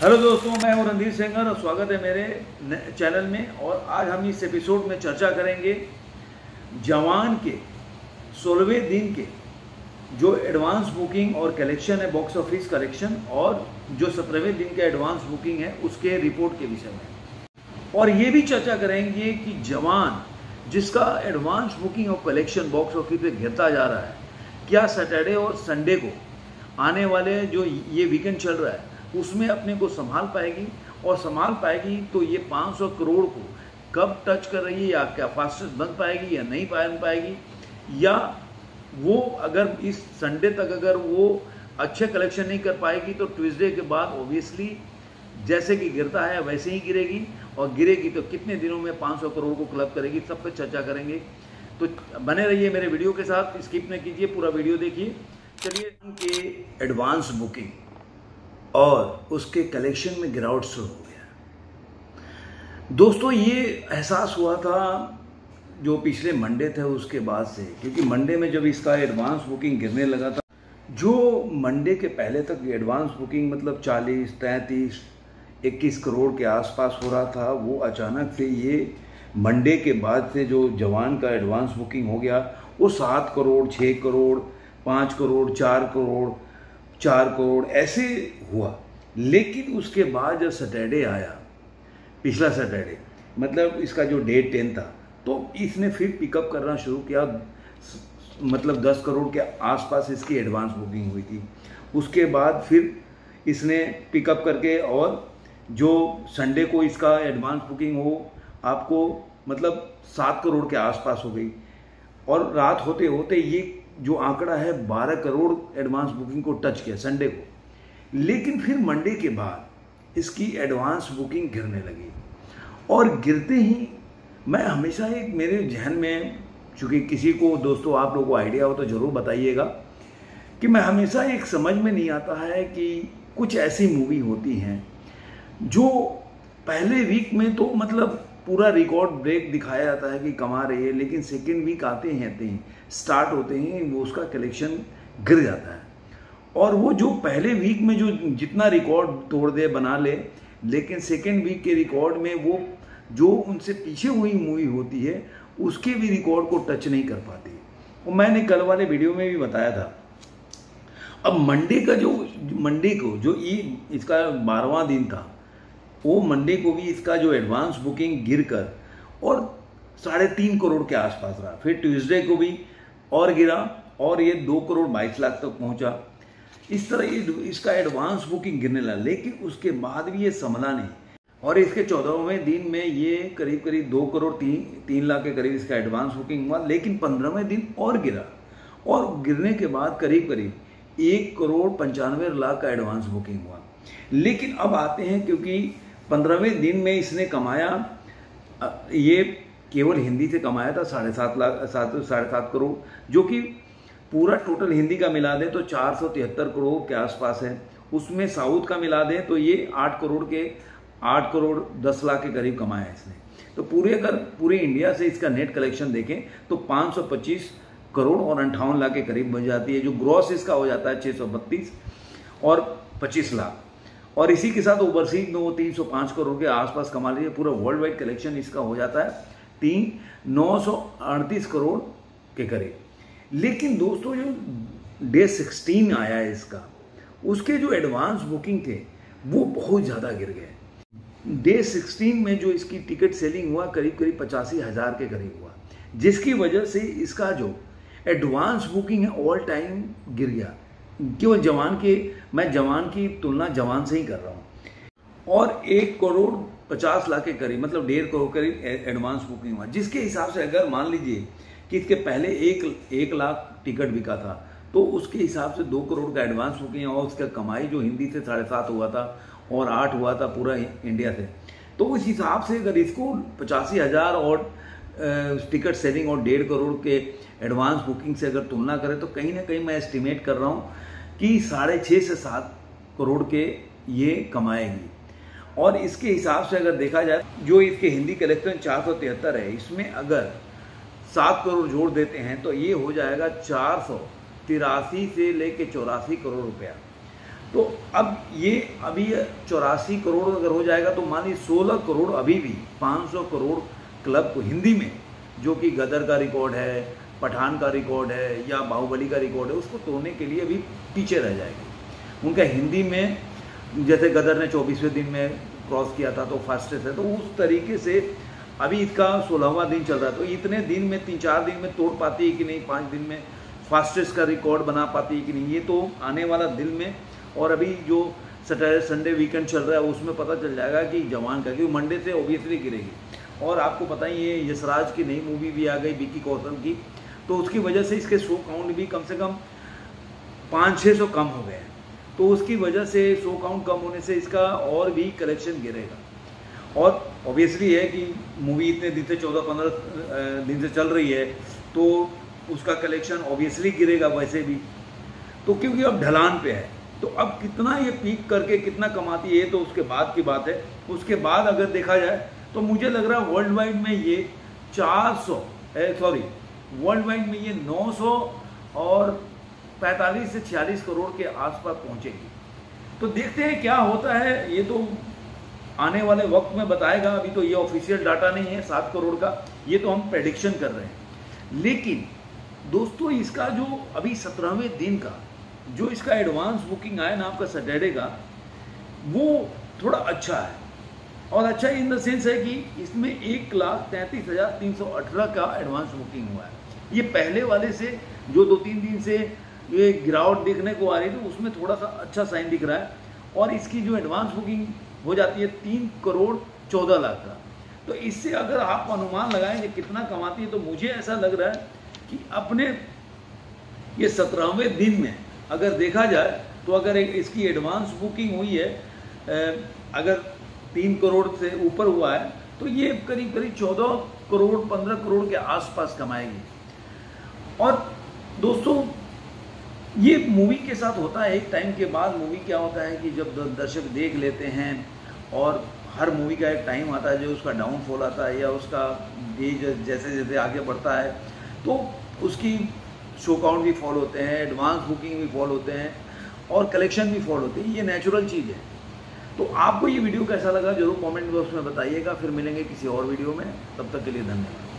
Hello दोस्तों, मैं हूं रणधीर सेंगर और स्वागत है मेरे चैनल में। और आज हम इस एपिसोड में चर्चा करेंगे जवान के 16वें दिन के जो एडवांस बुकिंग और कलेक्शन है, बॉक्स ऑफिस कलेक्शन, और जो 17वें दिन के एडवांस बुकिंग है उसके रिपोर्ट के विषय में। और ये भी चर्चा करेंगे कि जवान जिसका एडवांस बुकिंग और कलेक्शन बॉक्स ऑफिस पे गिरता जा रहा है, क्या सैटरडे और संडे को आने वाले जो ये वीकेंड चल रहा है उसमें अपने को संभाल पाएगी, और संभाल पाएगी तो ये 500 करोड़ को कब टच कर रही है, या क्या फास्टेस्ट बन पाएगी या नहीं बन पाएगी, या वो अगर इस संडे तक अगर वो अच्छे कलेक्शन नहीं कर पाएगी तो ट्यूसडे के बाद ऑब्वियसली जैसे कि गिरता है वैसे ही गिरेगी, और गिरेगी तो कितने दिनों में 500 करोड़ को क्लब करेगी, सब पे चर्चा करेंगे। तो बने रहिए मेरे वीडियो के साथ, स्किप न कीजिए, पूरा वीडियो देखिए। चलिए, के एडवांस बुकिंग और उसके कलेक्शन में गिरावट शुरू हो गया। दोस्तों, ये एहसास हुआ था जो पिछले मंडे थे उसके बाद से, क्योंकि मंडे में जब इसका एडवांस बुकिंग गिरने लगा था, जो मंडे के पहले तक एडवांस बुकिंग मतलब 40, 33, 21 करोड़ के आसपास हो रहा था, वो अचानक से ये मंडे के बाद से जो जवान का एडवांस बुकिंग हो गया वो 7 करोड़, 6 करोड़, 5 करोड़, 4 करोड़ ऐसे हुआ। लेकिन उसके बाद जब सैटरडे आया, पिछला सैटरडे मतलब इसका जो डेट 10 था, तो इसने फिर पिकअप करना शुरू किया। मतलब 10 करोड़ के आसपास इसकी एडवांस बुकिंग हुई थी। उसके बाद फिर इसने पिकअप करके, और जो संडे को इसका एडवांस बुकिंग हो आपको मतलब 7 करोड़ के आसपास हो गई, और रात होते होते ये जो आंकड़ा है 12 करोड़ एडवांस बुकिंग को टच किया संडे को। लेकिन फिर मंडे के बाद इसकी एडवांस बुकिंग गिरने लगी, और गिरते ही मैं हमेशा एक मेरे जहन में, चूँकि किसी को दोस्तों आप लोगों को आइडिया हो तो ज़रूर बताइएगा, कि मैं हमेशा एक समझ में नहीं आता है कि कुछ ऐसी मूवी होती हैं जो पहले वीक में तो मतलब पूरा रिकॉर्ड ब्रेक दिखाया जाता है कि कमा रही है, लेकिन सेकेंड वीक आते हैं स्टार्ट होते हैं वो उसका कलेक्शन गिर जाता है। और वो जो पहले वीक में जो जितना रिकॉर्ड तोड़ दे बना ले, लेकिन सेकेंड वीक के रिकॉर्ड में वो जो उनसे पीछे हुई मूवी होती है उसके भी रिकॉर्ड को टच नहीं कर पाती। और मैंने कल वाले वीडियो में भी बताया था। अब मंडे को जो इसका 12वां दिन था, वो मंडे को भी इसका जो एडवांस बुकिंग गिरकर और 3.5 करोड़ के आसपास रहा। फिर ट्यूसडे को भी और गिरा, और ये 2 करोड़ 22 लाख तक पहुंचा। इस तरह इसका एडवांस बुकिंग गिरने लगा, लेकिन उसके बाद भी ये संभला नहीं, और इसके 14वें दिन में ये करीब 2 करोड़ 3 लाख के करीब इसका एडवांस बुकिंग हुआ। लेकिन 15वें दिन और गिरा, और गिरने के बाद करीब 1 करोड़ 95 लाख का एडवांस बुकिंग हुआ। लेकिन अब आते हैं, क्योंकि 15वें दिन में इसने कमाया, ये केवल हिंदी से कमाया था 7.5 करोड़, जो कि पूरा टोटल हिंदी का मिला दें तो 473 करोड़ के आसपास है। उसमें साउथ का मिला दें तो ये 8 करोड़ 10 लाख के करीब कमाया है इसने। तो पूरे इंडिया से इसका नेट कलेक्शन देखें तो 525 करोड़ और 58 लाख के करीब बन जाती है, जो ग्रॉस इसका हो जाता है 632 और 25 लाख। और इसी के साथ ओवरसीज में वो 305 करोड़ के आसपास कमा रही है। पूरा वर्ल्ड वाइड कलेक्शन इसका हो जाता है 938 करोड़ के करीब। लेकिन दोस्तों, जो डे 16 आया है इसका, उसके जो एडवांस बुकिंग थे वो बहुत ज़्यादा गिर गए। डे 16 में जो इसकी टिकट सेलिंग हुआ करीब 85,000 के करीब हुआ, जिसकी वजह से इसका जो एडवांस बुकिंग है ऑल टाइम गिर गया। केवल मैं जवान की तुलना जवान से ही कर रहा हूँ। और 1 करोड़ 50 लाख के करीब मतलब 1.5 करोड़ करीब एडवांस बुकिंग हुआ, जिसके हिसाब से अगर मान लीजिए कि इसके पहले 1 लाख टिकट बिका था, तो उसके हिसाब से 2 करोड़ का एडवांस बुकिंग, और उसका कमाई जो हिंदी से 7.5 हुआ था और 8 हुआ था पूरा इंडिया से। तो उस हिसाब से अगर इसको 85,000 और टिकट सेलिंग और 1.5 करोड़ के एडवांस बुकिंग से अगर तुलना करें, तो कहीं ना कहीं मैं एस्टिमेट कर रहा हूँ कि 6.5 से 7 करोड़ के ये कमाएगी। और इसके हिसाब से अगर देखा जाए, जो इसके हिंदी कलेक्शन 473 है, इसमें अगर 7 करोड़ जोड़ देते हैं तो ये हो जाएगा 483 से लेके 84 करोड़ रुपया। तो अब ये अभी 84 करोड़ अगर हो जाएगा तो मान लीजिए 16 करोड़ अभी भी 500 करोड़ क्लब को हिंदी में, जो कि गदर का रिकॉर्ड है, पठान का रिकॉर्ड है या बाहुबली का रिकॉर्ड है, उसको तोड़ने के लिए अभी पीछे रह जाएगी। उनका हिंदी में जैसे गदर ने 24वें दिन में क्रॉस किया था तो फास्टेस्ट है, तो उस तरीके से अभी इसका 16वां दिन चल रहा है। तो इतने दिन में 3-4 दिन में तोड़ पाती है कि नहीं, 5 दिन में फास्टेस्ट का रिकॉर्ड बना पाती है कि नहीं, ये तो आने वाला दिन में और अभी जो सैटरडे संडे वीकेंड चल रहा है उसमें पता चल जाएगा कि जवान का, क्योंकि मंडे से ओबियसली गिरेगी। और आपको पता ही है यशराज की नई मूवी भी आ गई विकी कौशल की, तो उसकी वजह से इसके शो काउंट भी कम से कम 500-600 कम हो गए हैं। तो उसकी वजह से शो काउंट कम होने से इसका और भी कलेक्शन गिरेगा। और ऑब्वियसली है कि मूवी इतने दिन से 14-15 दिन से चल रही है तो उसका कलेक्शन ऑब्वियसली गिरेगा वैसे भी, तो क्योंकि अब ढलान पे है। तो अब कितना ये पीक करके कितना कमाती है तो उसके बाद की बात है। उसके बाद अगर देखा जाए तो मुझे लग रहा है वर्ल्ड वाइड में ये 900 और 45 से 46 करोड़ के आसपास पहुंचेगी। तो देखते हैं क्या होता है, ये तो आने वाले वक्त में बताएगा। अभी तो ये ऑफिशियल डाटा नहीं है 7 करोड़ का, ये तो हम प्रेडिक्शन कर रहे हैं। लेकिन दोस्तों इसका जो अभी 17वें दिन का जो इसका एडवांस बुकिंग आया ना आपका सैटरडे का, वो थोड़ा अच्छा है। और अच्छा इन द सेंस है कि इसमें 1,33,318 का एडवांस बुकिंग हुआ है। ये पहले वाले से जो 2-3 दिन से ये गिरावट देखने को आ रही थी उसमें थोड़ा सा अच्छा साइन दिख रहा है। और इसकी जो एडवांस बुकिंग हो जाती है 3 करोड़ 14 लाख का, तो इससे अगर आप अनुमान लगाएं कि कितना कमाती है, तो मुझे ऐसा लग रहा है कि अपने ये 17वें दिन में अगर देखा जाए तो अगर इसकी एडवांस बुकिंग हुई है, अगर 3 करोड़ से ऊपर हुआ है तो ये करीब 14 करोड़ 15 करोड़ के आसपास कमाएगी। और दोस्तों ये मूवी के साथ होता है, एक टाइम के बाद मूवी क्या होता है कि जब दर्शक देख लेते हैं और हर मूवी का एक टाइम आता है जो उसका डाउनफॉल आता है या उसका एज जैसे जैसे आगे बढ़ता है तो उसकी शो काउंट भी फॉल होते हैं, एडवांस बुकिंग भी फॉल होते हैं और कलेक्शन भी फॉल होते हैं। ये नेचुरल चीज़ है। तो आपको ये वीडियो कैसा लगा जरूर कमेंट बॉक्स में बताइएगा। फिर मिलेंगे किसी और वीडियो में, तब तक के लिए धन्यवाद।